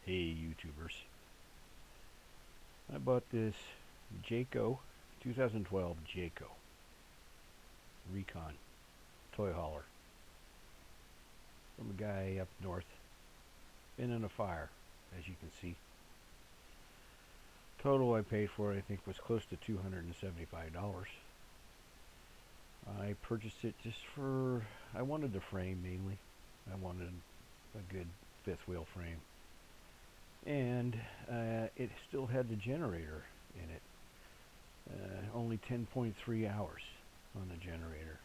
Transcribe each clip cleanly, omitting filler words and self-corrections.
Hey YouTubers, I bought this Jayco 2012 Jayco Recon Toy Hauler from a guy up north. Been in a fire, as you can see. Total I paid for it I think was close to $275. I purchased it just for, I wanted the frame mainly. I wanted a good fifth wheel frame. And it still had the generator in it. Only 10.3 hours on the generator,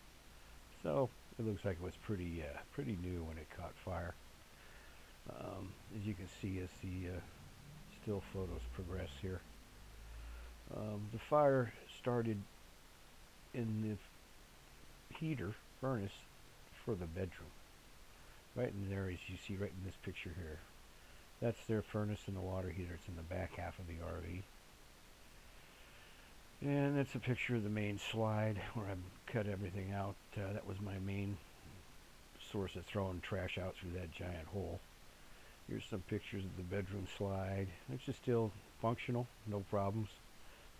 so it looks like it was pretty new when it caught fire. As you can see, as the still photos progress here, the fire started in the heater furnace for the bedroom, right in there, as you see right in this picture here. That's their furnace and the water heater. It's in the back half of the RV. And that's a picture of the main slide where I cut everything out. That was my main source of throwing trash out through that giant hole. Here's some pictures of the bedroom slide. It's just still functional, no problems.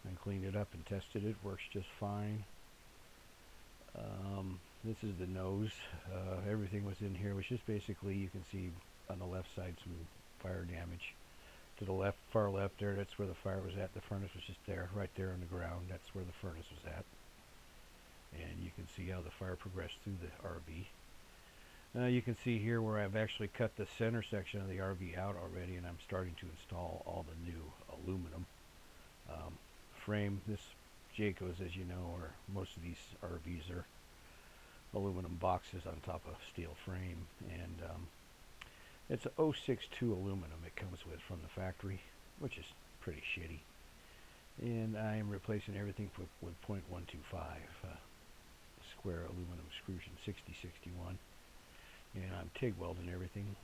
I cleaned it up and tested it. Works just fine. This is the nose. Everything was in here. It was just basically, you can see on the left side some fire damage. To the left, far left there, that's where the fire was at. The furnace was just there, right there on the ground. That's where the furnace was at. And you can see how the fire progressed through the RV. You can see here where I've actually cut the center section of the RV out already, and I'm starting to install all the new aluminum frame. This Jayco's, as you know, or most of these RVs are aluminum boxes on top of steel frame, and it's a 062 aluminum it comes with from the factory, which is pretty shitty. And I am replacing everything with .125 square aluminum extrusion 6061. And I'm TIG welding everything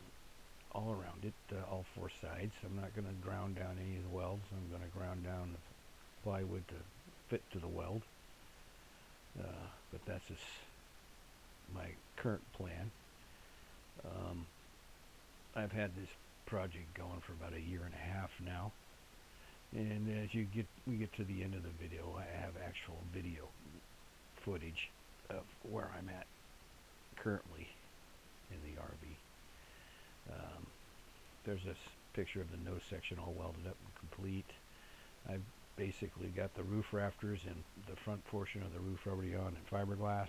all around it, all four sides. I'm not going to ground down any of the welds. I'm going to ground down the plywood to fit to the weld. But that's just my current plan. I've had this project going for about a year and a half now, and as we get to the end of the video, I have actual video footage of where I'm at currently in the RV. There's this picture of the nose section all welded up and complete. I've basically got the roof rafters and the front portion of the roof already on in fiberglass.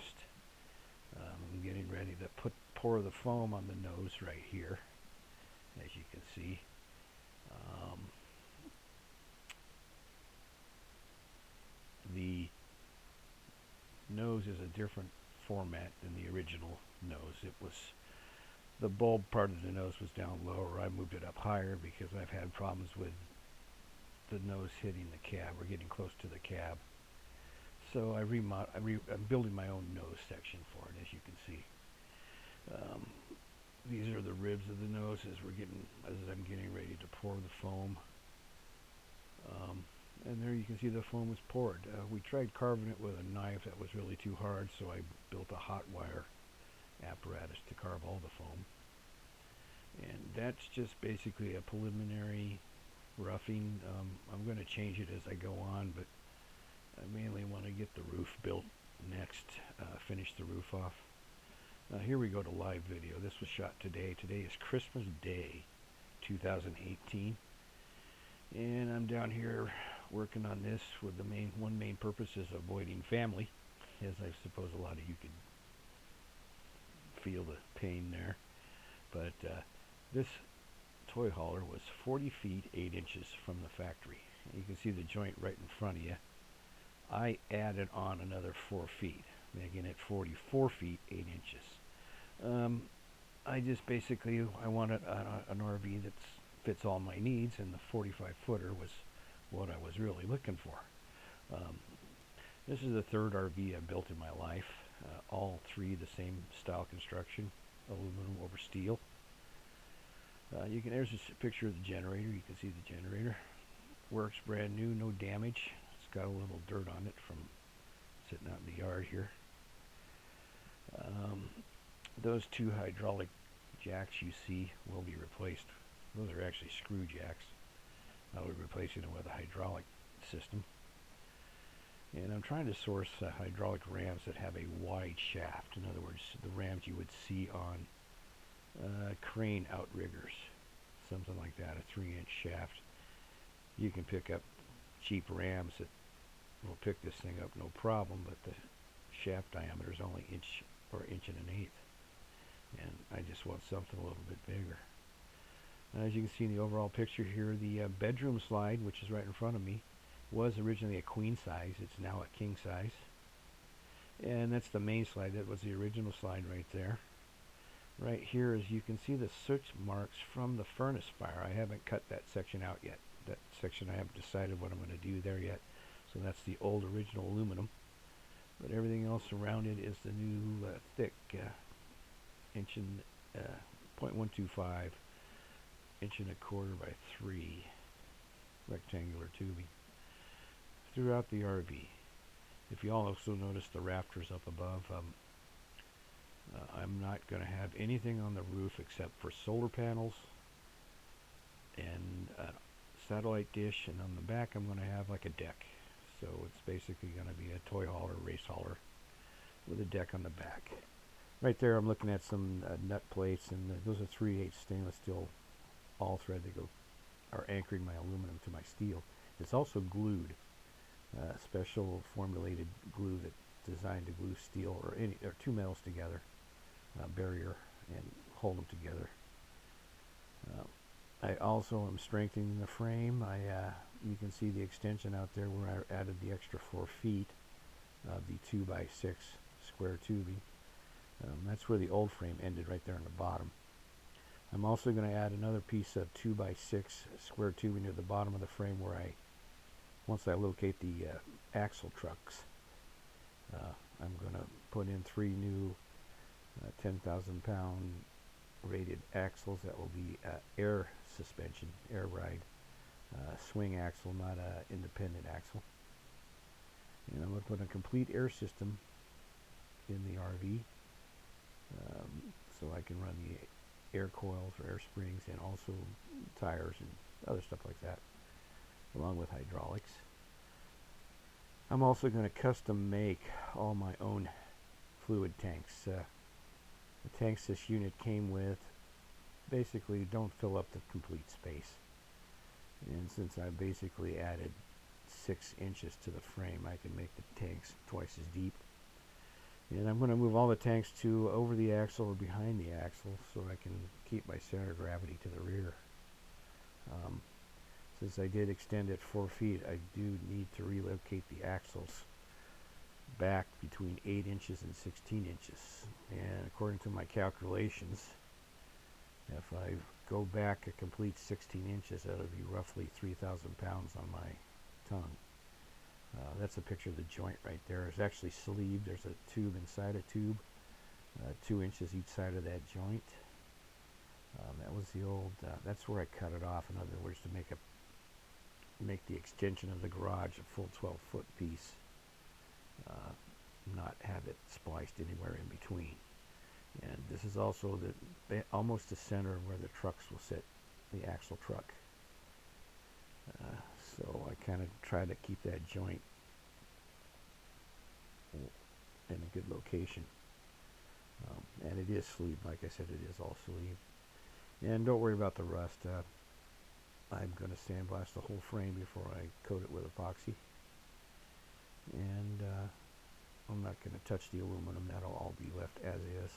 I'm getting ready to pour the foam on the nose right here, as you can see. The nose is a different format than the original nose. It was, the bulb part of the nose was down lower. I moved it up higher because I've had problems with the nose hitting the cab or getting close to the cab. So I'm building my own nose section for it, as you can see. These are the ribs of the nose as I'm getting ready to pour the foam. And there you can see the foam was poured. We tried carving it with a knife. That was really too hard, so I built a hot wire apparatus to carve all the foam. And that's just basically a preliminary roughing. I'm going to change it as I go on, but I mainly want to get the roof built next, finish the roof off. Here we go to live video. This was shot today. Today is Christmas Day 2018, and I'm down here working on this with the one main purpose is avoiding family, as I suppose a lot of you could feel the pain there. But this toy hauler was 40 feet 8 inches from the factory. You can see the joint right in front of you. I added on another 4 feet, making it 44 feet 8 inches. I just basically, I wanted an RV that fits all my needs, and the 45 footer was what I was really looking for. This is the third RV I've built in my life. All three the same style construction, aluminum over steel. There's a picture of the generator. You can see the generator. Works brand new, no damage. It's got a little dirt on it from sitting out in the yard here. Those two hydraulic jacks you see will be replaced Those are actually screw jacks. We're replacing them with a hydraulic system. And I'm trying to source hydraulic rams that have a wide shaft. In other words, the rams you would see on crane outriggers. Something like that, a 3-inch shaft. You can pick up cheap rams that will pick this thing up no problem, but the shaft diameter is only inch or inch and an eighth. And I just want something a little bit bigger. As you can see in the overall picture here, the bedroom slide, which is right in front of me, was originally a queen size. It's now a king size. And that's the main slide. That was the original slide right there. Right here, as you can see, the soot marks from the furnace fire. I haven't cut that section out yet. That section I haven't decided what I'm going to do there yet. So that's the old original aluminum. But everything else around it is the new thick inch and 0.125 inch and a quarter by 3 rectangular tubing throughout the RV. If you all also notice the rafters up above, I'm not going to have anything on the roof except for solar panels and a satellite dish, and on the back I'm going to have like a deck. So it's basically going to be a toy hauler, race hauler with a deck on the back. Right there I'm looking at some nut plates, and those are 3/8 stainless steel all thread that are anchoring my aluminum to my steel. It's also glued, special formulated glue that's designed to glue steel or two metals together, barrier, and hold them together. I also am strengthening the frame. You can see the extension out there where I added the extra 4 feet of the 2x6 square tubing. That's where the old frame ended, right there on the bottom. I'm also going to add another piece of 2x6 square tubing near the bottom of the frame where once I locate the axle trucks, I'm going to put in 3 new 10,000 pound rated axles that will be air suspension, air ride, swing axle, not an independent axle. And I'm going to put a complete air system in the RV, so I can run the air coils or air springs and also tires and other stuff like that, along with hydraulics. I'm also going to custom make all my own fluid tanks. The tanks this unit came with basically don't fill up the complete space, and since I basically added 6 inches to the frame, I can make the tanks twice as deep. And I'm going to move all the tanks to over the axle or behind the axle so I can keep my center of gravity to the rear. Since I did extend it 4 feet, I do need to relocate the axles back between 8 inches and 16 inches. And according to my calculations, if I go back a complete 16 inches, that would be roughly 3,000 pounds on my tongue. That's a picture of the joint right there. It's actually sleeved. There's a tube inside a tube, 2 inches each side of that joint. That was the old, that's where I cut it off. In other words, to make the extension of the garage a full 12-foot piece, not have it spliced anywhere in between. And this is also almost the center where the trucks will sit, the axle truck. So I kind of try to keep that joint in a good location. And it is sleeved, like I said, it is all sleeved. And don't worry about the rust. I'm going to sandblast the whole frame before I coat it with epoxy. And I'm not going to touch the aluminum. That'll all be left as is.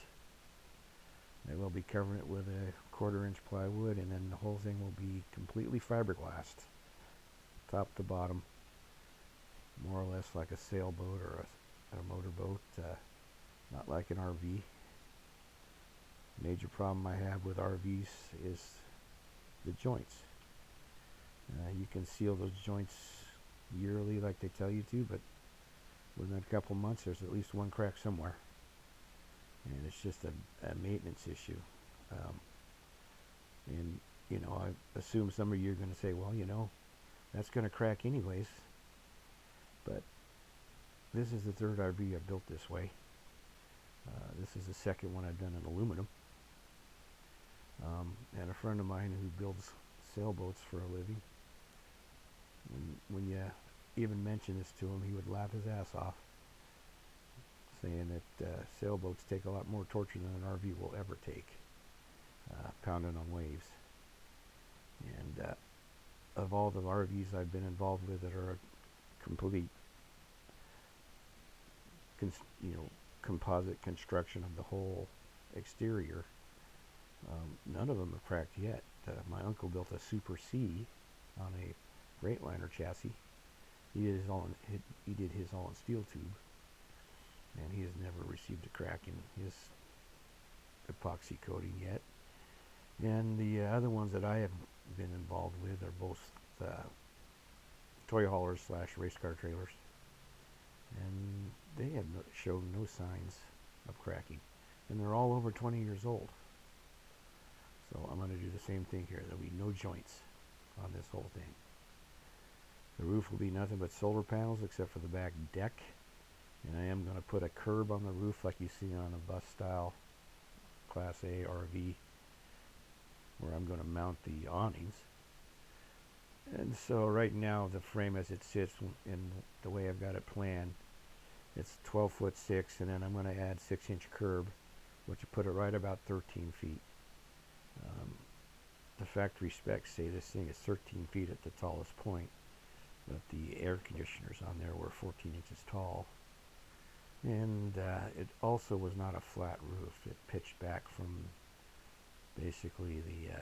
I will be covering it with a 1/4 inch plywood, and then the whole thing will be completely fiberglassed, top to bottom, more or less like a sailboat or a motorboat, not like an RV. Major problem I have with RVs is the joints. You can seal those joints yearly like they tell you to, but within a couple months there's at least one crack somewhere, and it's just a maintenance issue. And you know, I assume some of you are going to say, well, you know, that's going to crack anyways. But this is the 3rd RV I've built this way. This is the 2nd one I've done in aluminum. And a friend of mine who builds sailboats for a living, when you even mention this to him, he would laugh his ass off, saying that sailboats take a lot more torture than an RV will ever take, pounding on waves. And of all the RVs I've been involved with that are a complete, composite construction of the whole exterior, none of them have cracked yet. My uncle built a Super C on a Freightliner chassis. He did his all in steel tube, and he has never received a crack in his epoxy coating yet. And the other ones that I have been involved with are both toy haulers / race car trailers, and they have shown no signs of cracking, and they're all over 20 years old. So I'm going to do the same thing here. There'll be no joints on this whole thing. The roof will be nothing but solar panels except for the back deck, and I am going to put a curb on the roof like you see on a bus style Class A RV, where I'm going to mount the awnings. And so right now the frame as it sits in the way I've got it planned, it's 12'6", and then I'm going to add 6-inch curb, which will put it right about 13 feet. The factory specs say this thing is 13 feet at the tallest point, but the air conditioners on there were 14 inches tall. And it also was not a flat roof. It pitched back from basically the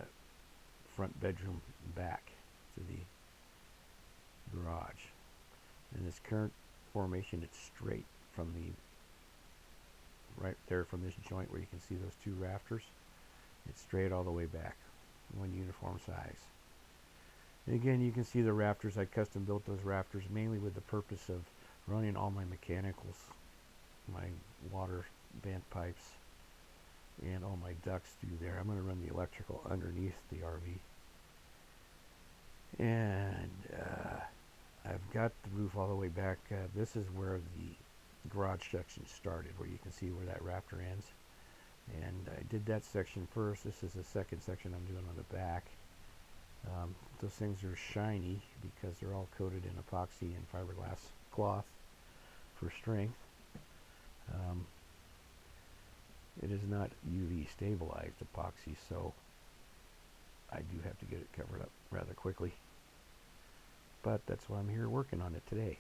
front bedroom back to the garage. In this current formation, it's straight from right there from this joint where you can see those two rafters. It's straight all the way back, one uniform size. And again, you can see the rafters. I custom built those rafters mainly with the purpose of running all my mechanicals, my water vent pipes, and all my ducts through there. I'm going to run the electrical underneath the RV. And I've got the roof all the way back. This is where the garage section started, where you can see where that rafter ends. And I did that section first. This is the second section I'm doing on the back. Those things are shiny because they're all coated in epoxy and fiberglass cloth for strength. It is not UV stabilized epoxy, so I do have to get it covered up rather quickly. But that's why I'm here working on it today.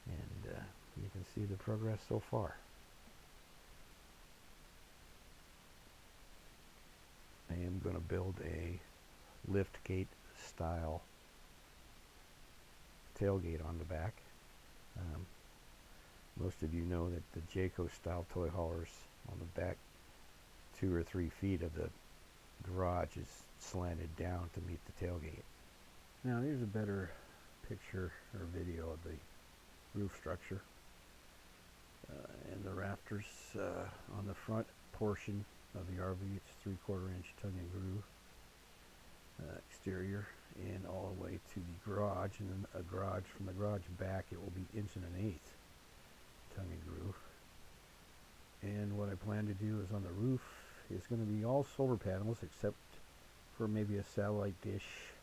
And you can see the progress so far. I am going to build a lift gate style tailgate on the back. Most of you know that the Jayco style toy haulers on the back 2 or 3 feet of the garage is slanted down to meet the tailgate. Now here's a better picture or video of the roof structure and the rafters on the front portion of the RV. It's 3/4 inch tongue and groove exterior, and all the way to the garage, and then a garage from the garage back it will be 1 1/8 tongue and groove. And what I plan to do is on the roof is going to be all solar panels except for maybe a satellite dish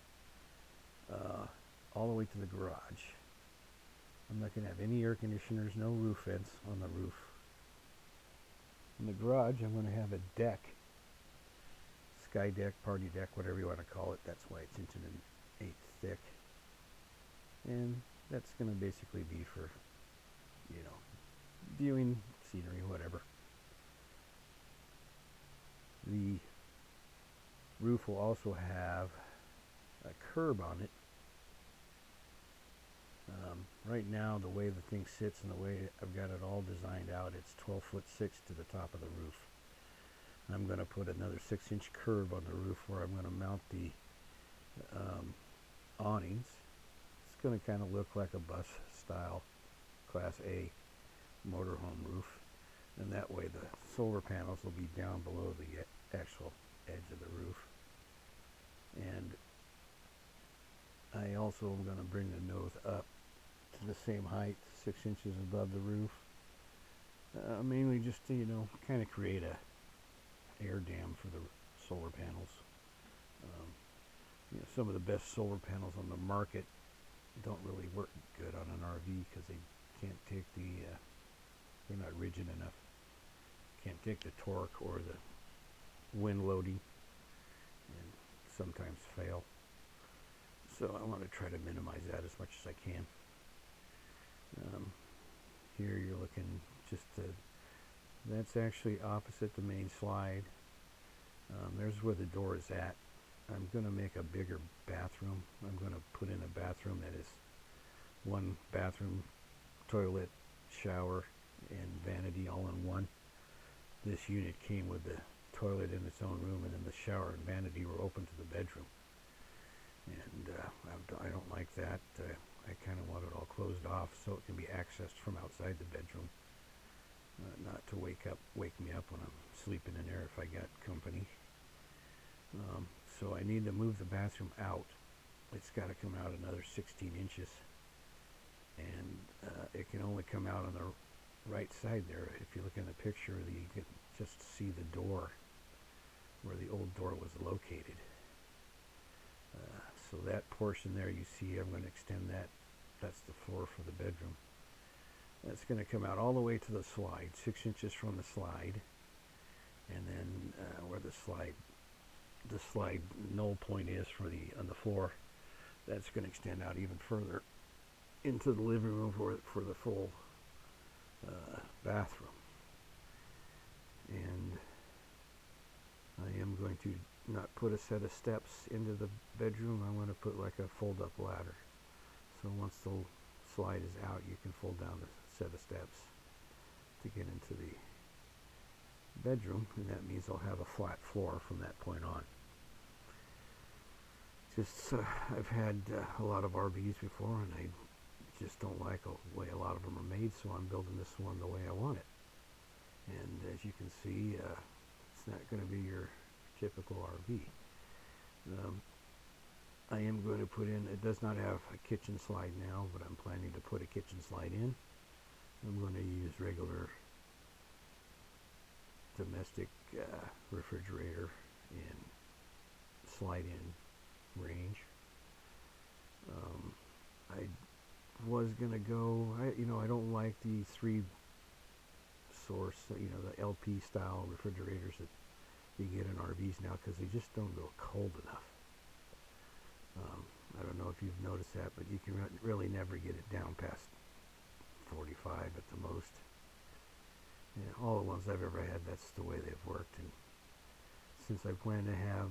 all the way to the garage. I'm not going to have any air conditioners, no roof vents on the roof. In the garage I'm going to have a deck, sky deck, party deck, whatever you want to call it. That's why it's 1 1/8 thick. And that's going to basically be for, viewing scenery, whatever. The roof will also have a curb on it. Right now, the way the thing sits and the way I've got it all designed out, it's 12'6" to the top of the roof. I'm going to put another 6-inch curb on the roof where I'm going to mount the awnings. It's going to kind of look like a bus style Class A motorhome roof, and that way the solar panels will be down below the actual edge of the roof. And I also am going to bring the nose up to the same height, 6 inches above the roof, mainly just to kind of create a air dam for the solar panels. Um, some of the best solar panels on the market don't really work good on an RV because they can't take they're not rigid enough. Can't take the torque or the wind loading, and sometimes fail. So I want to try to minimize that as much as I can. Here you're looking that's actually opposite the main slide. There's where the door is at. I'm going to make a bigger bathroom. I'm going to put in a bathroom that is one bathroom, toilet, shower, and vanity all in one. This unit came with the toilet in its own room, and then the shower and vanity were open to the bedroom. And I don't like that. I kind of want it all closed off so it can be accessed from outside the bedroom, not to wake me up when I'm sleeping in there if I got company. So I need to move the bathroom out. It's got to come out another 16 inches, and it can only come out on the right side there. If you look in the picture, you can just see the door where the old door was located. So that portion there you see, I'm going to extend that. That's the floor for the bedroom. That's going to come out all the way to the slide, 6 inches from the slide, and then where the slide null point is on the floor, that's going to extend out even further into the living room for the full bathroom. And I am going to not put a set of steps into the bedroom. I'm going to put like a fold-up ladder. So once the slide is out, you can fold down the set of steps to get into the bedroom, and that means I'll have a flat floor from that point on. I've had a lot of RVs before, and I just don't like the way a lot of them are made, so I'm building this one the way I want it. And as you can see, it's not going to be your typical RV. I am going to put in, it does not have a kitchen slide now, but I'm planning to put a kitchen slide in. I'm going to use regular domestic refrigerator and slide in range. I was going to go, I don't like the 3-source, the LP style refrigerators that you get in RVs now, because they just don't go cold enough. I don't know if you've noticed that, but you can really never get it down past 45 at the most. All the ones I've ever had, that's the way they've worked. And since I plan to have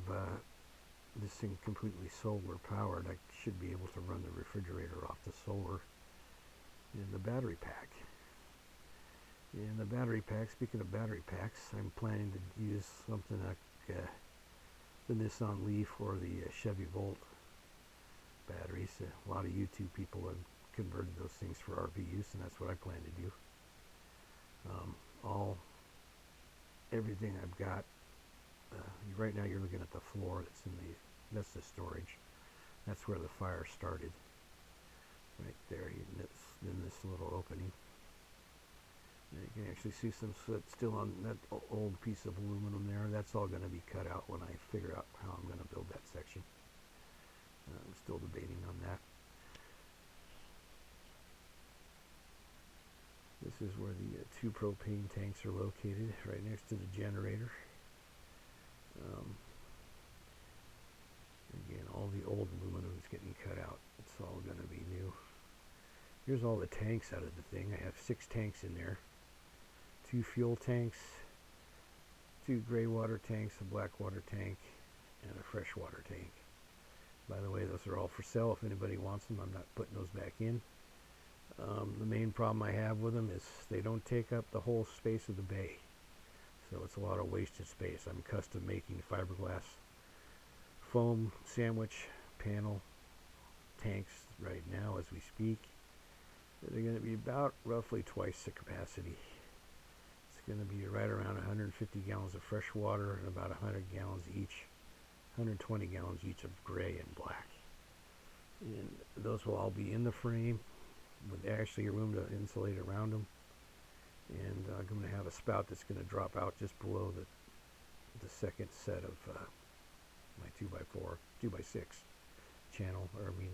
this thing completely solar powered, I should be able to run the refrigerator off the solar and the battery pack. And the battery pack, speaking of battery packs, I'm planning to use something like the Nissan Leaf or the Chevy Volt batteries. A lot of YouTube people have converted those things for RV use, and that's what I plan to do. Everything I've got, right now you're looking at the floor that's the storage. That's where the fire started. Right there, in this little opening. And you can actually see some soot still on that old piece of aluminum there. That's all going to be cut out when I figure out how I'm going to build that section. I'm still debating on that. This is where the 2 propane tanks are located, right next to the generator. Again, all the old aluminum is getting cut out. It's all going to be new. Here's all the tanks out of the thing. I have 6 tanks in there. 2 fuel tanks, 2 gray water tanks, a black water tank, and a fresh water tank. By the way, those are all for sale. If anybody wants them, I'm not putting those back in. The main problem I have with them is they don't take up the whole space of the bay. So it's a lot of wasted space. I'm custom making fiberglass foam sandwich panel tanks right now as we speak. They're going to be about roughly twice the capacity. It's going to be right around 150 gallons of fresh water and about 100 gallons each, 120 gallons each of gray and black. And those will all be in the frame with actually a room to insulate around them. And I'm going to have a spout that's going to drop out just below the the second set of my 2x4, 2x6 channel, or I mean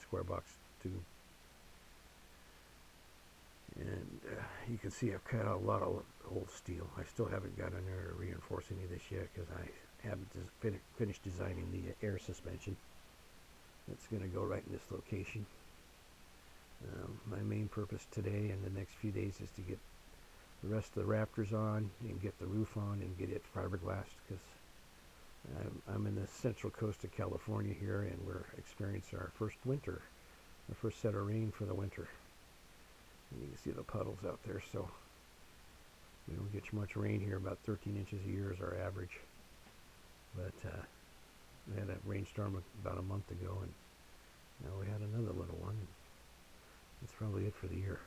square box tube. And you can see I've cut out a lot of old steel. I still haven't got in there to reinforce any of this yet because I haven't finished designing the air suspension. That's going to go right in this location. My main purpose today and the next few days is to get the rest of the rafters on and get the roof on and get it fiberglassed, because I'm in the central coast of California here, and we're experiencing our first winter, our first set of rain for the winter. And you can see the puddles out there, so we don't get much rain here. About 13 inches a year is our average. But we had a rainstorm about a month ago, and now we had another little one. That's probably it for the year.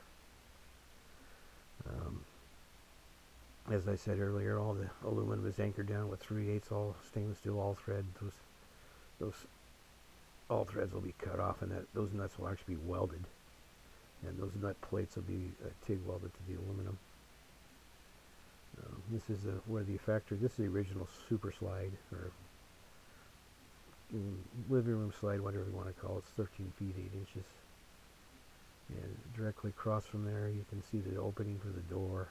As I said earlier, all the aluminum is anchored down with 3/8 all stainless steel all thread. Those all threads will be cut off, and those nuts will actually be welded, and those nut plates will be TIG welded to the aluminum. This is where the factory. This is the original super slide, or living room slide, whatever you want to call it. It's 13 feet 8 inches. And directly across from there, you can see the opening for the door,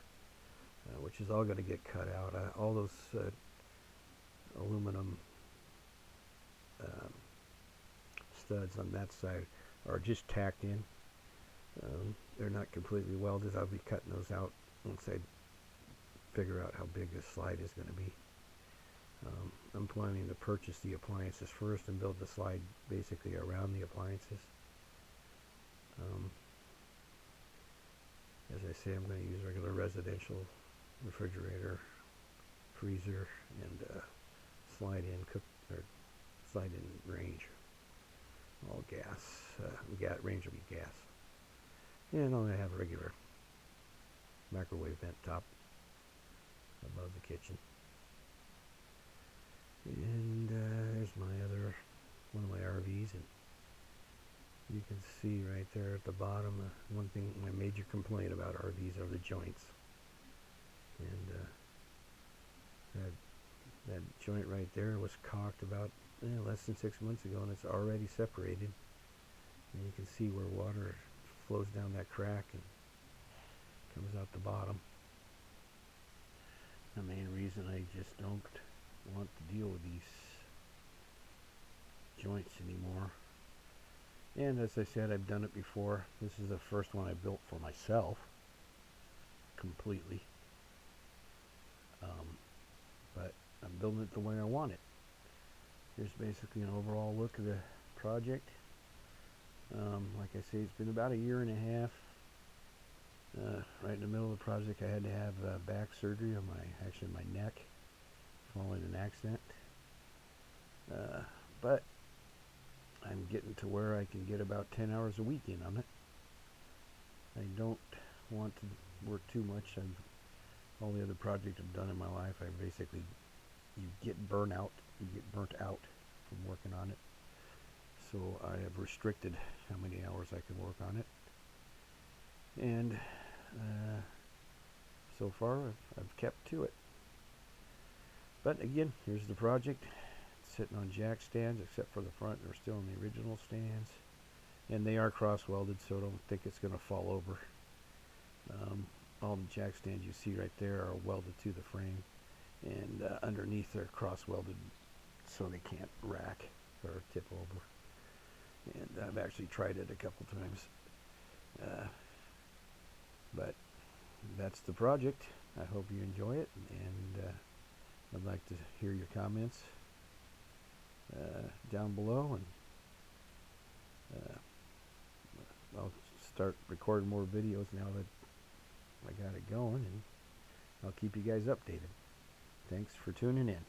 which is all going to get cut out. All those aluminum studs on that side are just tacked in. They're not completely welded. I'll be cutting those out once I figure out how big this slide is going to be. I'm planning to purchase the appliances first and build the slide basically around the appliances. As I say, I'm going to use regular residential refrigerator, freezer, and slide-in range. All gas. Range will be gas. And I'm going to have a regular microwave vent top above the kitchen. And there's one of my RVs, and you can see right there at the bottom, one thing, my major complaint about RVs are the joints. And that joint right there was caulked about less than 6 months ago, and it's already separated. And you can see where water flows down that crack and comes out the bottom. The main reason I just don't want to deal with these joints anymore. And as I said, I've done it before. This is the first one I built for myself completely. But I'm building it the way I want it. Here's basically an overall look of the project. Like I say, it's been about a year and a half. Right in the middle of the project, I had to have back surgery on my neck following an accident. But I'm getting to where I can get about 10 hours a week in on it. I don't want to work too much. All the other projects I've done in my life, you get burnt out from working on it. So I have restricted how many hours I can work on it. And so far I've kept to it. But again, here's the project. It's sitting on jack stands, except for the front. They're still in the original stands. And they are cross-welded, so don't think it's going to fall over. All the jack stands you see right there are welded to the frame. And underneath they're cross-welded so they can't rack or tip over. And I've actually tried it a couple times. But that's the project. I hope you enjoy it, and I'd like to hear your comments down below, and I'll start recording more videos now that I got it going, and I'll keep you guys updated. Thanks for tuning in.